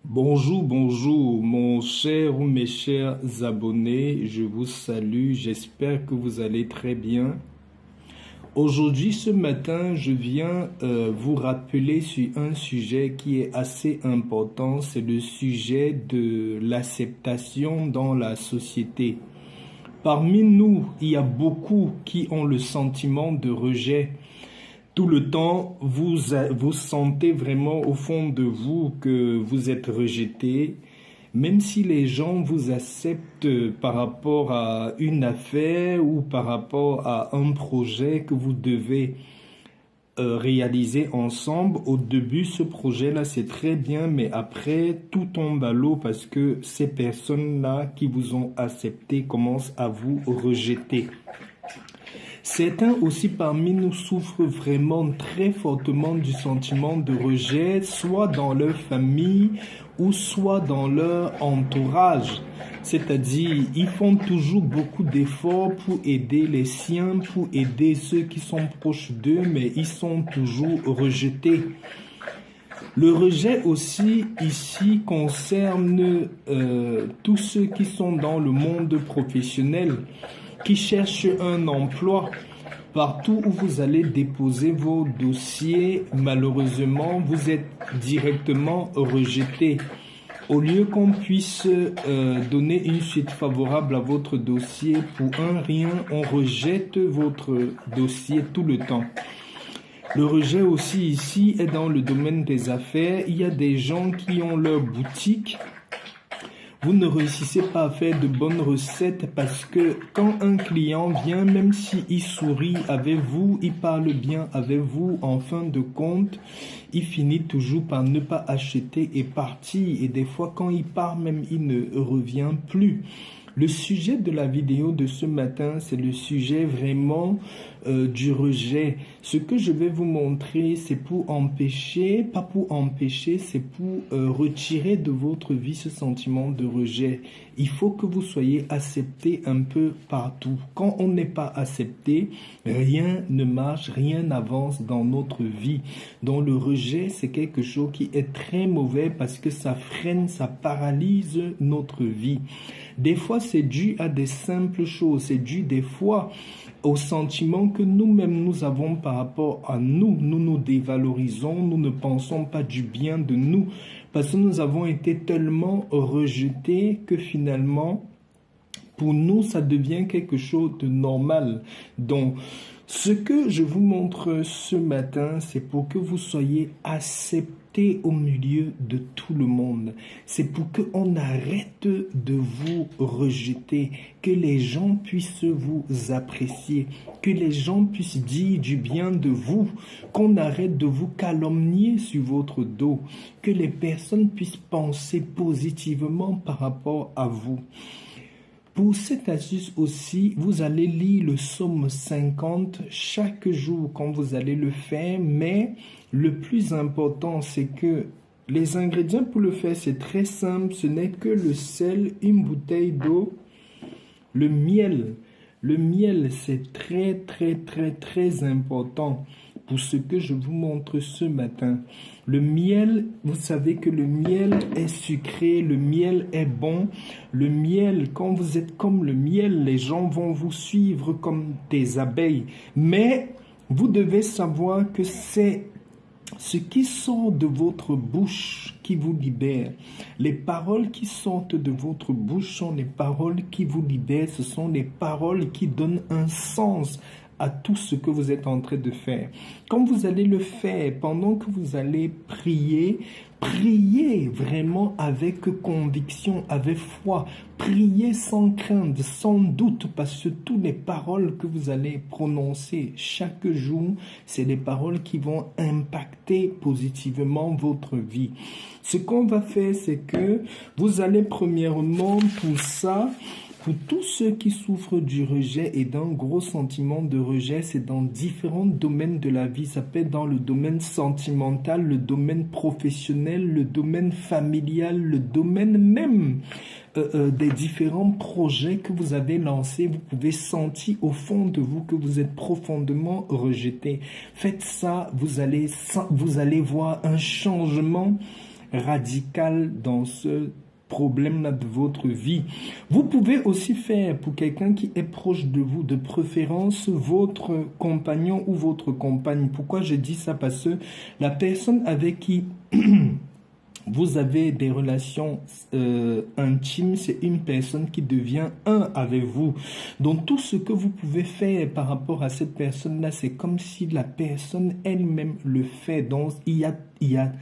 Bonjour, bonjour, mon cher ou mes chers abonnés, je vous salue, j'espère que vous allez très bien. Aujourd'hui, ce matin, je viens vous rappeler sur un sujet qui est assez important, c'est le sujet de l'acceptation dans la société. Parmi nous, il y a beaucoup qui ont le sentiment de rejet. Tout le temps, vous sentez vraiment au fond de vous que vous êtes rejeté, même si les gens vous acceptent par rapport à une affaire ou par rapport à un projet que vous devez réaliser ensemble. Au début, ce projet-là, c'est très bien, mais après, tout tombe à l'eau parce que ces personnes-là qui vous ont accepté commencent à vous rejeter. Certains aussi parmi nous souffrent vraiment très fortement du sentiment de rejet, soit dans leur famille ou soit dans leur entourage. C'est-à-dire, ils font toujours beaucoup d'efforts pour aider les siens, pour aider ceux qui sont proches d'eux, mais ils sont toujours rejetés. Le rejet aussi ici concerne tous ceux qui sont dans le monde professionnel, qui cherchent un emploi. Partout où vous allez déposer vos dossiers, malheureusement, vous êtes directement rejeté. Au lieu qu'on puisse donner une suite favorable à votre dossier, pour un rien, on rejette votre dossier tout le temps. Le rejet aussi ici est dans le domaine des affaires. Il y a des gens qui ont leur boutique. Vous ne réussissez pas à faire de bonnes recettes parce que quand un client vient, même s'il sourit avec vous, il parle bien avec vous, en fin de compte, il finit toujours par ne pas acheter et partir. Et des fois, quand il part, même il ne revient plus. Le sujet de la vidéo de ce matin, c'est le sujet vraiment du rejet. Ce que je vais vous montrer, c'est pour empêcher, pas pour empêcher, c'est pour retirer de votre vie ce sentiment de rejet. Il faut que vous soyez accepté un peu partout. Quand on n'est pas accepté, rien ne marche, rien n'avance dans notre vie. Donc le rejet, c'est quelque chose qui est très mauvais parce que ça freine, ça paralyse notre vie. Des fois, c'est dû à des simples choses. C'est dû des fois au sentiment que nous-mêmes nous avons par rapport à nous. Nous nous dévalorisons, nous ne pensons pas du bien de nous parce que nous avons été tellement rejetés que finalement, pour nous, ça devient quelque chose de normal. Donc, ce que je vous montre ce matin, c'est pour que vous soyez acceptés au milieu de tout le monde. C'est pour qu'on arrête de vous rejeter, que les gens puissent vous apprécier, que les gens puissent dire du bien de vous, qu'on arrête de vous calomnier sur votre dos, que les personnes puissent penser positivement par rapport à vous. Pour cette astuce aussi, vous allez lire le psaume 50 chaque jour quand vous allez le faire, mais le plus important, c'est que les ingrédients pour le faire, c'est très simple, ce n'est que le sel, une bouteille d'eau, le miel. Le miel, c'est très important pour ce que je vous montre ce matin. Le miel, vous savez que le miel est sucré, le miel est bon. Le miel, quand vous êtes comme le miel, les gens vont vous suivre comme des abeilles. Mais vous devez savoir que c'est ce qui sort de votre bouche qui vous libère. Les paroles qui sortent de votre bouche sont les paroles qui vous libèrent. Ce sont les paroles qui donnent un sens à tout ce que vous êtes en train de faire. Quand vous allez le faire, pendant que vous allez prier, priez vraiment avec conviction, avec foi. Priez sans crainte, sans doute, parce que toutes les paroles que vous allez prononcer chaque jour, c'est des paroles qui vont impacter positivement votre vie. Ce qu'on va faire, c'est que vous allez premièrement pour ça, pour tous ceux qui souffrent du rejet et d'un gros sentiment de rejet, c'est dans différents domaines de la vie. Ça peut être dans le domaine sentimental, le domaine professionnel, le domaine familial, le domaine même des différents projets que vous avez lancés. Vous pouvez sentir au fond de vous que vous êtes profondément rejeté. Faites ça, vous allez voir un changement radical dans ce problème-là de votre vie. Vous pouvez aussi faire pour quelqu'un qui est proche de vous, de préférence votre compagnon ou votre compagne. Pourquoi je dis ça? Parce que la personne avec qui vous avez des relations intimes, c'est une personne qui devient un avec vous. Donc tout ce que vous pouvez faire par rapport à cette personne-là, c'est comme si la personne elle-même le fait. Donc il y a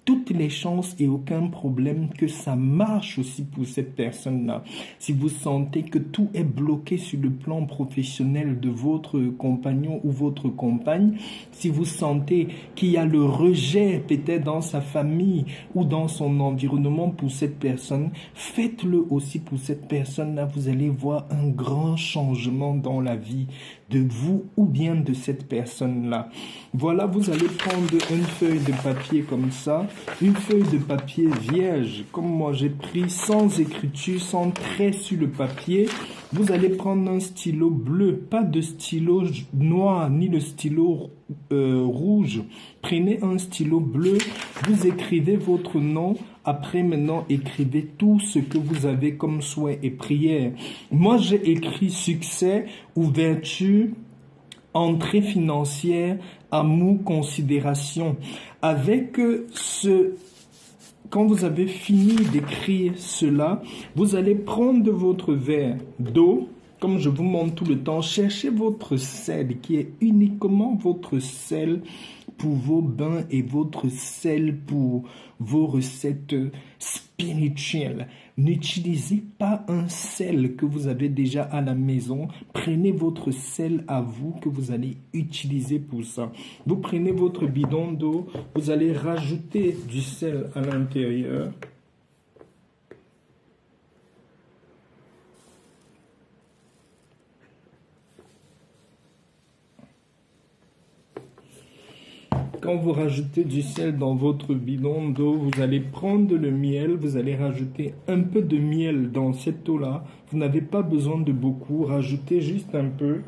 toutes les chances et aucun problème que ça marche aussi pour cette personne-là. Si vous sentez que tout est bloqué sur le plan professionnel de votre compagnon ou votre compagne, si vous sentez qu'il y a le rejet peut-être dans sa famille ou dans son environnement pour cette personne, faites-le aussi pour cette personne-là. Vous allez voir un grand changement dans la vie de vous ou bien de cette personne-là. Voilà, vous allez prendre une feuille de papier comme ça, une feuille de papier vierge, comme moi j'ai pris, sans écriture, sans trait sur le papier. Vous allez prendre un stylo bleu, pas de stylo noir ni le stylo rouge. Prenez un stylo bleu, vous écrivez votre nom. Après, maintenant, écrivez tout ce que vous avez comme souhait et prière. Moi, j'ai écrit succès, ouverture, entrée financière, amour, considération. Avec quand vous avez fini d'écrire cela, vous allez prendre votre verre d'eau. Comme je vous montre tout le temps, cherchez votre sel qui est uniquement votre sel pour vos bains et votre sel pour vos recettes spirituelles. N'utilisez pas un sel que vous avez déjà à la maison. Prenez votre sel à vous que vous allez utiliser pour ça. Vous prenez votre bidon d'eau, vous allez rajouter du sel à l'intérieur. Quand vous rajoutez du sel dans votre bidon d'eau, vous allez prendre le miel, vous allez rajouter un peu de miel dans cette eau-là. Vous n'avez pas besoin de beaucoup, rajoutez juste un peu.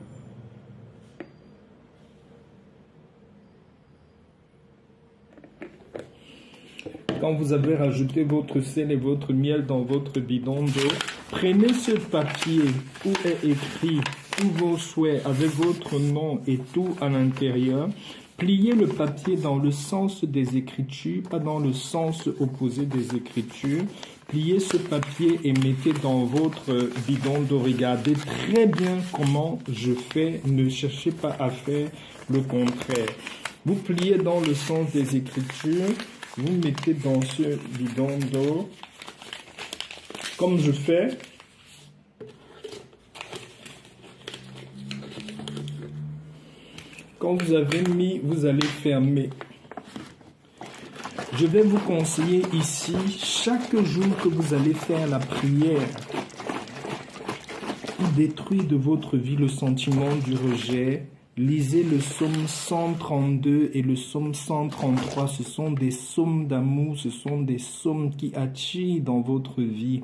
Quand vous avez rajouté votre sel et votre miel dans votre bidon d'eau, prenez ce papier où est écrit tous vos souhaits avec votre nom et tout à l'intérieur. Pliez le papier dans le sens des Écritures, pas dans le sens opposé des Écritures. Pliez ce papier et mettez dans votre bidon d'eau. Regardez très bien comment je fais. Ne cherchez pas à faire le contraire. Vous pliez dans le sens des Écritures. Vous mettez dans ce bidon d'eau. Comme je fais. Quand vous avez mis, vous allez fermer. Je vais vous conseiller ici, chaque jour que vous allez faire la prière, pour détruire de votre vie le sentiment du rejet, lisez le psaume 132 et le psaume 133. Ce sont des psaumes d'amour, ce sont des psaumes qui attirent dans votre vie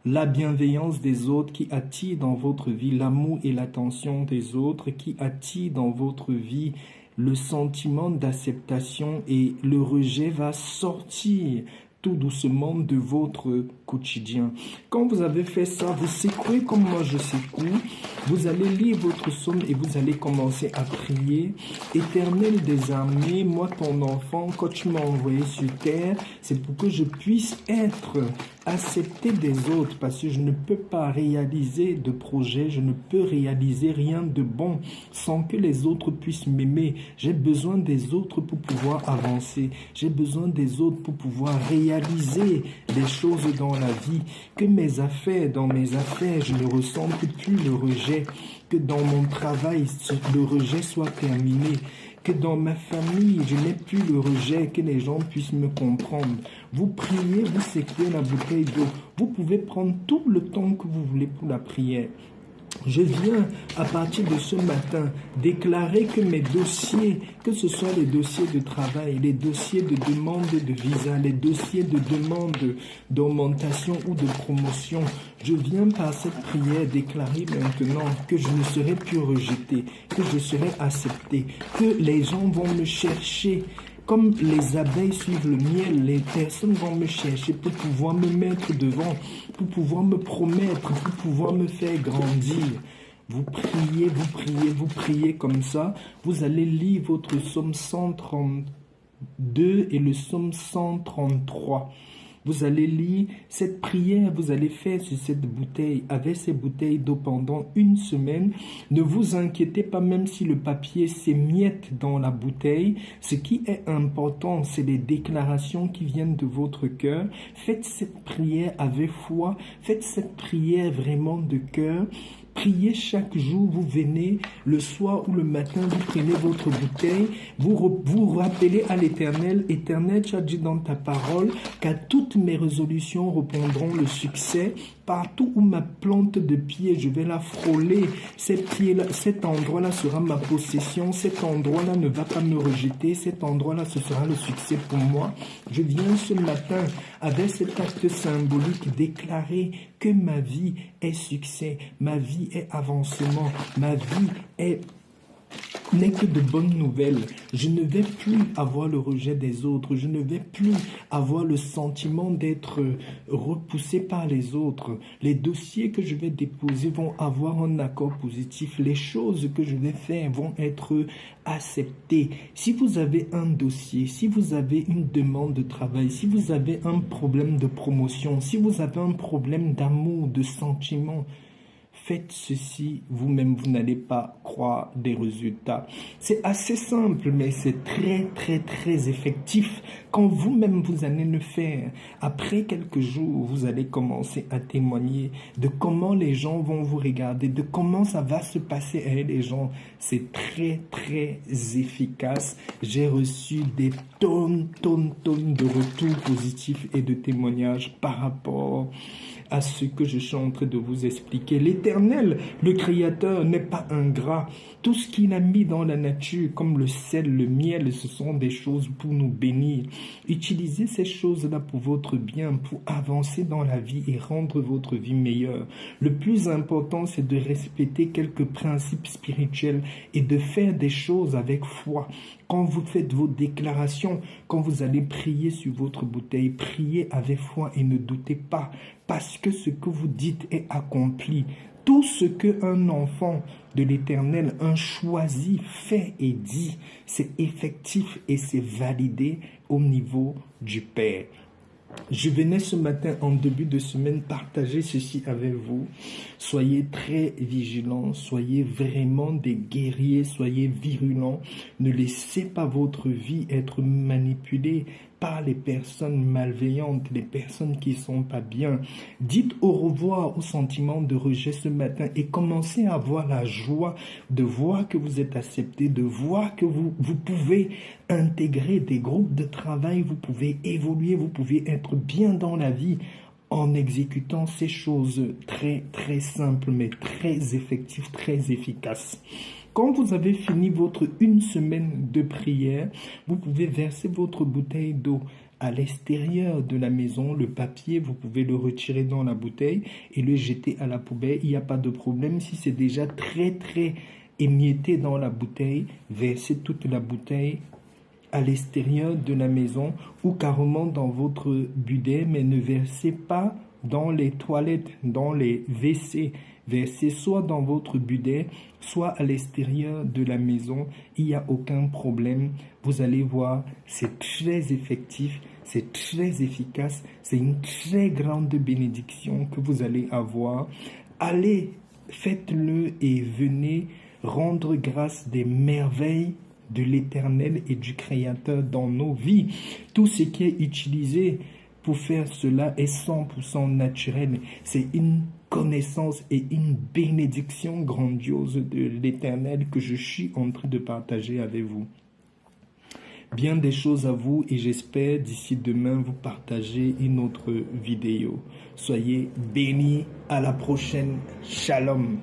la bienveillance des autres, qui attire dans votre vie l'amour et l'attention des autres, qui attire dans votre vie le sentiment d'acceptation, et le rejet va sortir tout doucement de votre quotidien. Quand vous avez fait ça, vous secouez comme moi je secoue, vous allez lire votre psaume et vous allez commencer à prier. Éternel des armées, moi ton enfant, quand tu m'as envoyé sur terre, c'est pour que je puisse être accepté des autres, parce que je ne peux pas réaliser de projet, je ne peux réaliser rien de bon sans que les autres puissent m'aimer. J'ai besoin des autres pour pouvoir avancer, j'ai besoin des autres pour pouvoir réaliser des choses dans la vie, que dans mes affaires, je ne ressente plus le rejet, que dans mon travail, le rejet soit terminé, que dans ma famille, je n'ai plus le rejet, que les gens puissent me comprendre. Vous priez, vous secouez la bouteille d'eau. Vous pouvez prendre tout le temps que vous voulez pour la prière. Je viens, à partir de ce matin, déclarer que mes dossiers, que ce soit les dossiers de travail, les dossiers de demande de visa, les dossiers de demande d'augmentation ou de promotion, je viens par cette prière déclarer maintenant que je ne serai plus rejeté, que je serai accepté, que les gens vont me chercher. Comme les abeilles suivent le miel, les personnes vont me chercher pour pouvoir me mettre devant, pour pouvoir me promettre, pour pouvoir me faire grandir. Vous priez, vous priez, vous priez comme ça. Vous allez lire votre psaume 132 et le psaume 133. Vous allez lire cette prière, vous allez faire sur cette bouteille, avec ces bouteilles d'eau pendant une semaine. Ne vous inquiétez pas même si le papier s'émiette dans la bouteille. Ce qui est important, c'est les déclarations qui viennent de votre cœur. Faites cette prière avec foi, faites cette prière vraiment de cœur. Priez chaque jour, vous venez le soir ou le matin, vous prenez votre bouteille, vous rappelez à l'Éternel, Éternel, tu as dit dans ta parole qu'à toutes mes résolutions répondront le succès. Partout où ma plante de pied, je vais la frôler. Cet endroit-là sera ma possession. Cet endroit-là ne va pas me rejeter. Cet endroit-là, ce sera le succès pour moi. Je viens ce matin avec cet acte symbolique déclarer que ma vie est succès. Ma vie est avancement. Ma vie n'est que de bonnes nouvelles. Je ne vais plus avoir le rejet des autres. Je ne vais plus avoir le sentiment d'être repoussé par les autres. Les dossiers que je vais déposer vont avoir un accord positif. Les choses que je vais faire vont être acceptées. Si vous avez un dossier, si vous avez une demande de travail, si vous avez un problème de promotion, si vous avez un problème d'amour, de sentiment, faites ceci vous-même, vous n'allez pas croire des résultats. C'est assez simple, mais c'est très, très, très effectif. Quand vous-même, vous allez le faire, après quelques jours, vous allez commencer à témoigner de comment les gens vont vous regarder, de comment ça va se passer avec les gens. C'est très, très efficace. J'ai reçu des tonnes de retours positifs et de témoignages par rapport à ce que je suis en train de vous expliquer. L'Éternel, le Créateur, n'est pas ingrat. Tout ce qu'il a mis dans la nature, comme le sel, le miel, ce sont des choses pour nous bénir. Utilisez ces choses-là pour votre bien, pour avancer dans la vie et rendre votre vie meilleure. Le plus important, c'est de respecter quelques principes spirituels et de faire des choses avec foi. Quand vous faites vos déclarations, quand vous allez prier sur votre bouteille, priez avec foi et ne doutez pas, parce que ce que vous dites est accompli. Tout ce qu'un enfant de l'Éternel, un choisi, fait et dit, c'est effectif et c'est validé au niveau du Père. Je venais ce matin en début de semaine partager ceci avec vous. Soyez très vigilants, soyez vraiment des guerriers, soyez virulents. Ne laissez pas votre vie être manipulée par les personnes malveillantes, les personnes qui ne sont pas bien. Dites au revoir au sentiment de rejet ce matin et commencez à avoir la joie de voir que vous êtes accepté, de voir que vous pouvez intégrer des groupes de travail, vous pouvez évoluer, vous pouvez être bien dans la vie en exécutant ces choses très très simples mais très effectives, très efficaces. Quand vous avez fini votre une semaine de prière, vous pouvez verser votre bouteille d'eau à l'extérieur de la maison. Le papier, vous pouvez le retirer dans la bouteille et le jeter à la poubelle. Il n'y a pas de problème. Si c'est déjà très très émietté dans la bouteille, versez toute la bouteille à l'extérieur de la maison ou carrément dans votre bidet, mais ne versez pas dans les toilettes, dans les WC. Versez soit dans votre bidet, soit à l'extérieur de la maison. Il n'y a aucun problème. Vous allez voir, c'est très effectif, c'est très efficace. C'est une très grande bénédiction que vous allez avoir. Allez, faites-le et venez rendre grâce des merveilles de l'Éternel et du Créateur dans nos vies. Tout ce qui est utilisé pour faire cela est 100% naturel. C'est une connaissance et une bénédiction grandiose de l'Éternel que je suis en train de partager avec vous. Bien des choses à vous et j'espère d'ici demain vous partager une autre vidéo. Soyez bénis, à la prochaine. Shalom.